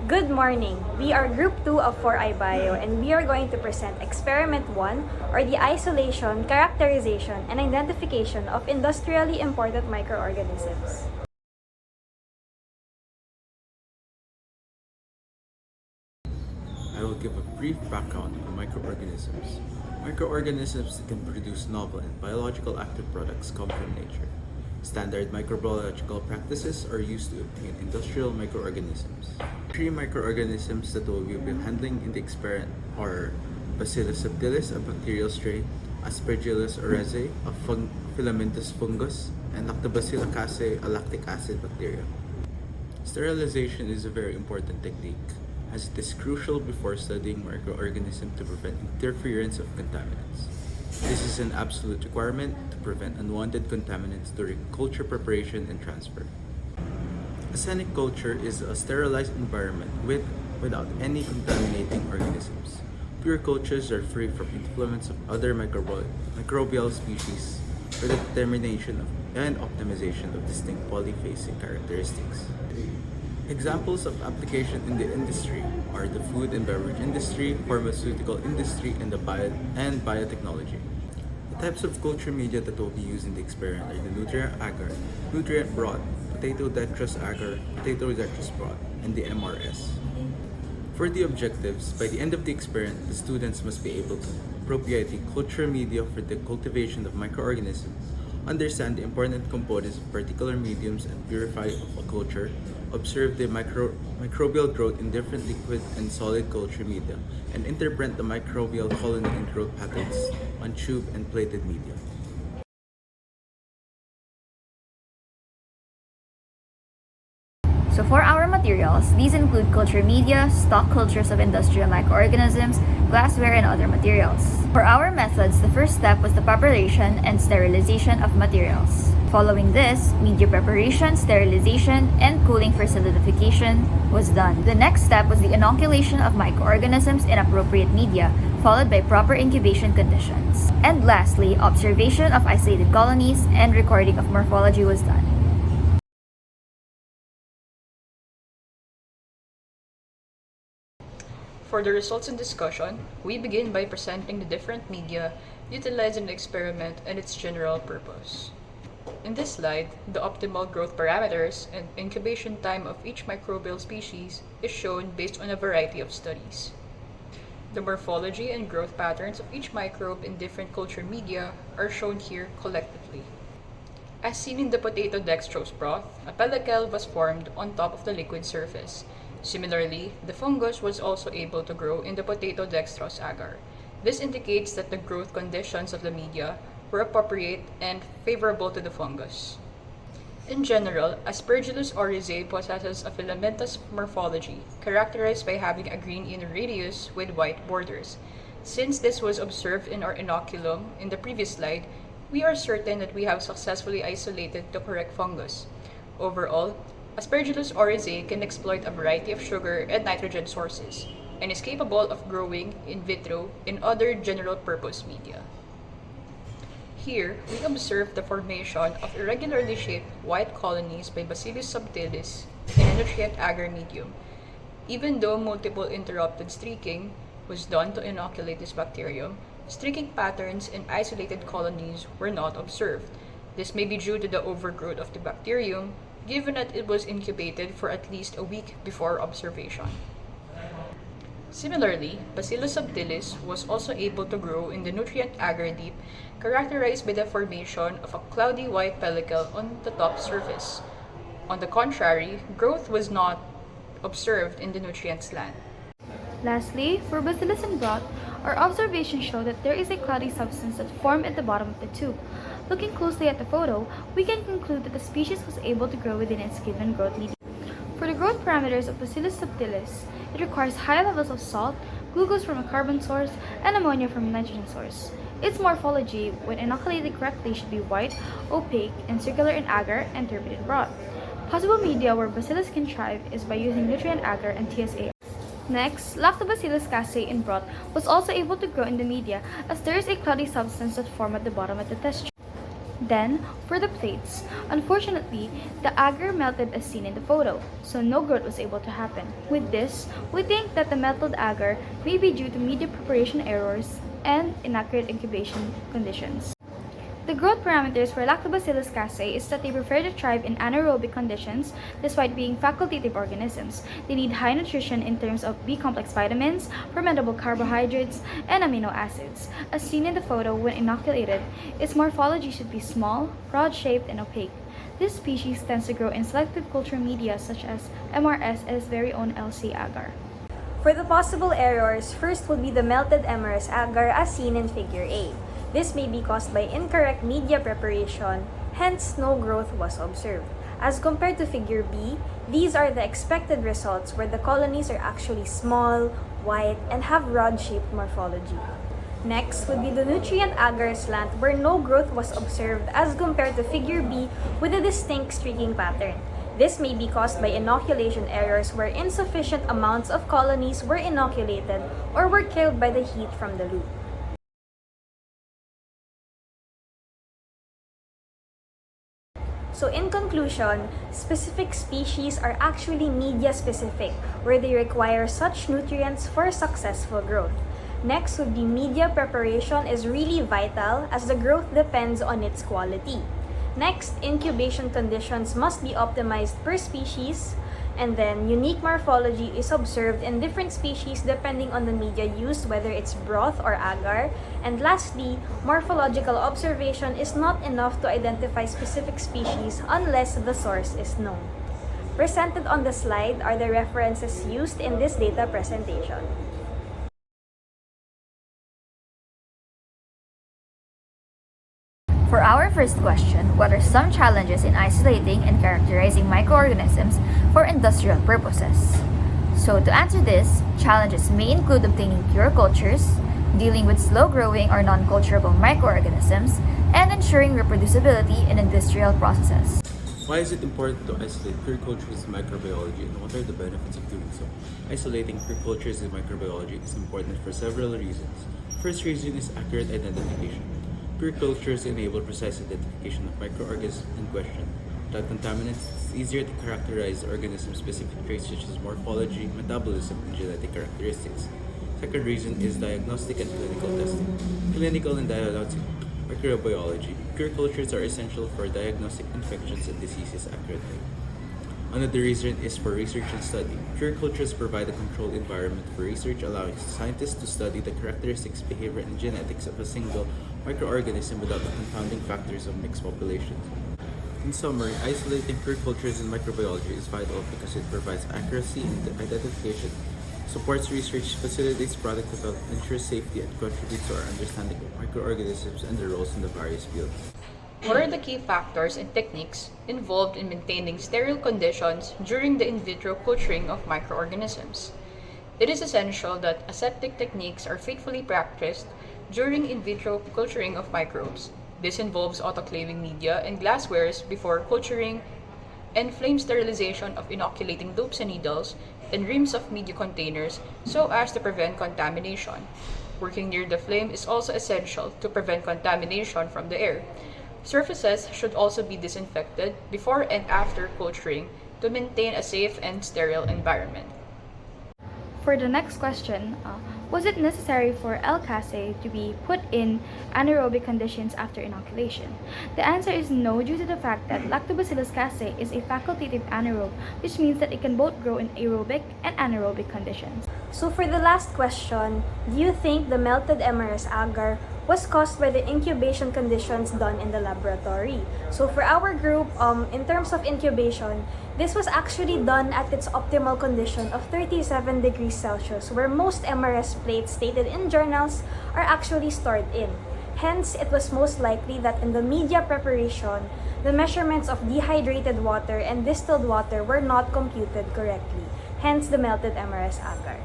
Good morning. We are Group 2 of 4I Bio and we are going to present Experiment 1 or the isolation, characterization, and identification of industrially important microorganisms. I will give a brief background on microorganisms. Microorganisms that can produce novel and biological active products come from nature. Standard microbiological practices are used to obtain industrial microorganisms. Three microorganisms that we will be handling in the experiment are Bacillus subtilis, a bacterial strain, Aspergillus oryzae, a filamentous fungus, and Lactobacillus casei, a lactic acid bacteria. Sterilization is a very important technique, as it is crucial before studying microorganisms to prevent interference of contaminants. This is an absolute requirement to prevent unwanted contaminants during culture preparation and transfer. Arsenic culture is a sterilized environment without any contaminating organisms. Pure cultures are free from influence of other microbial species for the determination of and optimization of distinct polyphasic characteristics. Examples of application in the industry are the food and beverage industry, pharmaceutical industry, and biotechnology. The types of culture media that will be used in the experiment are the nutrient agar, nutrient broth, potato detritus agar, potato detritus broth, and the MRS. For the objectives, by the end of the experiment, the students must be able to appropriate the culture media for the cultivation of microorganisms, understand the important components of particular mediums and purify of a culture, observe the microbial growth in different liquid and solid culture media, and interpret the microbial colony and growth patterns on tube and plated media. So for our materials, these include culture media, stock cultures of industrial microorganisms, glassware, and other materials. For our methods, the first step was the preparation and sterilization of materials. Following this, media preparation, sterilization, and cooling for solidification was done. The next step was the inoculation of microorganisms in appropriate media, followed by proper incubation conditions. And lastly, observation of isolated colonies and recording of morphology was done. For the results and discussion, we begin by presenting the different media utilized in the experiment and its general purpose. In this slide, the optimal growth parameters and incubation time of each microbial species is shown based on a variety of studies. The morphology and growth patterns of each microbe in different culture media are shown here collectively. As seen in the potato dextrose broth, a pellicle was formed on top of the liquid surface. Similarly, the fungus was also able to grow in the potato dextrose agar. This indicates that the growth conditions of the media were appropriate and favorable to the fungus. In general, Aspergillus oryzae possesses a filamentous morphology, characterized by having a green inner radius with white borders. Since this was observed in our inoculum in the previous slide, we are certain that we have successfully isolated the correct fungus. Overall, Aspergillus oryzae can exploit a variety of sugar and nitrogen sources, and is capable of growing in vitro in other general-purpose media. Here, we observe the formation of irregularly shaped white colonies by Bacillus subtilis in a nutrient agar medium. Even though multiple interrupted streaking was done to inoculate this bacterium, streaking patterns in isolated colonies were not observed. This may be due to the overgrowth of the bacterium, given that it was incubated for at least a week before observation. Similarly, Bacillus subtilis was also able to grow in the nutrient agar deep, characterized by the formation of a cloudy white pellicle on the top surface. On the contrary, growth was not observed in the nutrient slant. Lastly, for Bacillus and broth, our observations show that there is a cloudy substance that formed at the bottom of the tube. Looking closely at the photo, we can conclude that the species was able to grow within its given growth medium. For the growth parameters of Bacillus subtilis, it requires high levels of salt, glucose from a carbon source, and ammonia from a nitrogen source. Its morphology, when inoculated correctly, should be white, opaque, and circular in agar and turbid in broth. Possible media where Bacillus can thrive is by using nutrient agar and TSA. Next, Lactobacillus casei in broth was also able to grow in the media, as there is a cloudy substance that formed at the bottom of the test tube. Then, for the plates, unfortunately, the agar melted as seen in the photo, so no growth was able to happen. With this, we think that the melted agar may be due to media preparation errors and inaccurate incubation conditions. The growth parameters for Lactobacillus casei is that they prefer to thrive in anaerobic conditions despite being facultative organisms. They need high nutrition in terms of B-complex vitamins, fermentable carbohydrates, and amino acids. As seen in the photo when inoculated, its morphology should be small, rod-shaped, and opaque. This species tends to grow in selective culture media such as MRS's very own LC agar. For the possible errors, first would be the melted MRS agar as seen in Figure A. This may be caused by incorrect media preparation, hence no growth was observed. As compared to Figure B, these are the expected results where the colonies are actually small, white, and have rod-shaped morphology. Next would be the nutrient agar slant where no growth was observed as compared to Figure B with a distinct streaking pattern. This may be caused by inoculation errors where insufficient amounts of colonies were inoculated or were killed by the heat from the loop. So in conclusion, specific species are actually media-specific, where they require such nutrients for successful growth. Next would be media preparation is really vital as the growth depends on its quality. Next, incubation conditions must be optimized per species, and then unique morphology is observed in different species depending on the media used, whether it's broth or agar. And lastly, morphological observation is not enough to identify specific species unless the source is known. Presented on the slide are the references used in this data presentation. For our first question, what are some challenges in isolating and characterizing microorganisms for industrial purposes? So to answer this, challenges may include obtaining pure cultures, dealing with slow-growing or non-culturable microorganisms, and ensuring reproducibility in industrial processes. Why is it important to isolate pure cultures in microbiology, and what are the benefits of doing so? Isolating pure cultures in microbiology is important for several reasons. First reason is accurate identification. Pure cultures enable precise identification of microorganisms in question. Without contaminants, it's easier to characterize organism-specific traits such as morphology, metabolism, and genetic characteristics. Second reason is diagnostic and clinical testing. Clinical and diagnostic microbiology. Pure cultures are essential for diagnostic infections and diseases accurately. Another reason is for research and study. Pure cultures provide a controlled environment for research, allowing scientists to study the characteristics, behavior, and genetics of a single microorganism without the confounding factors of mixed populations. In summary, isolating pure cultures in microbiology is vital because it provides accuracy in the identification, supports research, facilitates product development, ensures safety, and contributes to our understanding of microorganisms and their roles in the various fields. What are the key factors and techniques involved in maintaining sterile conditions during the in vitro culturing of microorganisms? It is essential that aseptic techniques are faithfully practiced during in vitro culturing of microbes. This involves autoclaving media and glasswares before culturing and flame sterilization of inoculating loops and needles and rims of media containers so as to prevent contamination. Working near the flame is also essential to prevent contamination from the air. Surfaces should also be disinfected before and after culturing to maintain a safe and sterile environment. For the next question, was it necessary for L. casei to be put in anaerobic conditions after inoculation? The answer is no, due to the fact that Lactobacillus casei is a facultative anaerobe, which means that it can both grow in aerobic and anaerobic conditions. So for the last question, do you think the melted MRS agar was caused by the incubation conditions done in the laboratory? So for our group, in terms of incubation, this was actually done at its optimal condition of 37 degrees Celsius, where most MRS plates stated in journals are actually stored in. Hence, it was most likely that in the media preparation, the measurements of dehydrated water and distilled water were not computed correctly. Hence, the melted MRS agar.